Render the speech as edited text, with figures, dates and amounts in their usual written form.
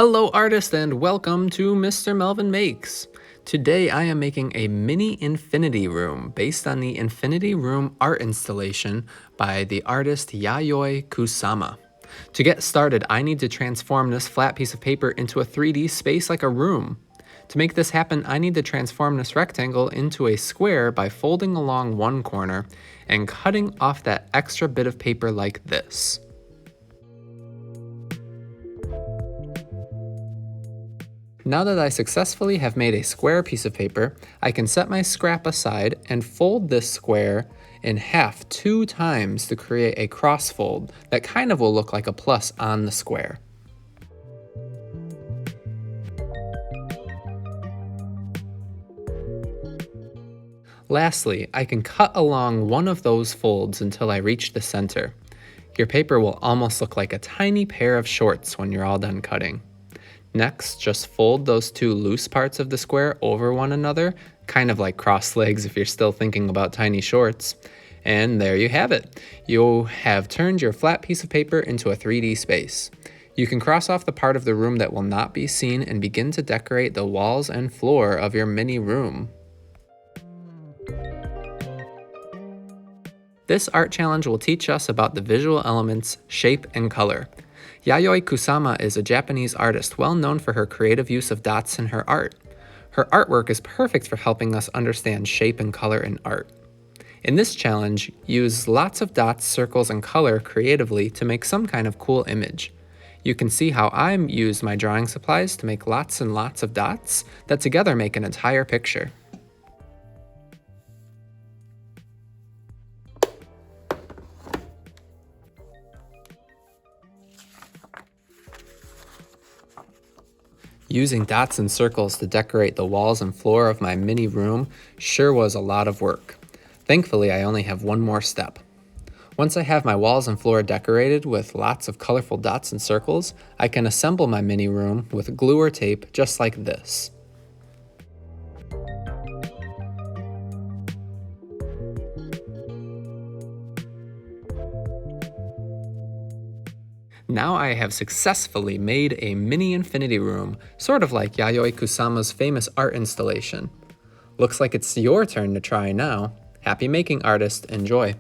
Hello artist and welcome to Mr. Melvin Makes. Today I am making a mini infinity room based on the infinity room art installation by the artist Yayoi Kusama. To get started, I need to transform this flat piece of paper into a 3D space like a room. To make this happen, I need to transform this rectangle into a square by folding along one corner and cutting off that extra bit of paper like this. Now that I successfully have made a square piece of paper, I can set my scrap aside and fold this square in half 2 times to create a cross fold that kind of will look like a plus on the square. Lastly, I can cut along one of those folds until I reach the center. Your paper will almost look like a tiny pair of shorts when you're all done cutting. Next, just fold those 2 loose parts of the square over one another, kind of like crossed legs if you're still thinking about tiny shorts. And there you have it. You have turned your flat piece of paper into a 3D space. You can cross off the part of the room that will not be seen and begin to decorate the walls and floor of your mini room. This art challenge will teach us about the visual elements, shape, and color. Yayoi Kusama is a Japanese artist well known for her creative use of dots in her art. Her artwork is perfect for helping us understand shape and color in art. In this challenge, use lots of dots, circles, and color creatively to make some kind of cool image. You can see how I use my drawing supplies to make lots and lots of dots that together make an entire picture. Using dots and circles to decorate the walls and floor of my mini room sure was a lot of work. Thankfully, I only have one more step. Once I have my walls and floor decorated with lots of colorful dots and circles, I can assemble my mini room with glue or tape just like this. Now I have successfully made a mini infinity room, sort of like Yayoi Kusama's famous art installation. Looks like it's your turn to try now. Happy making, artist. Enjoy.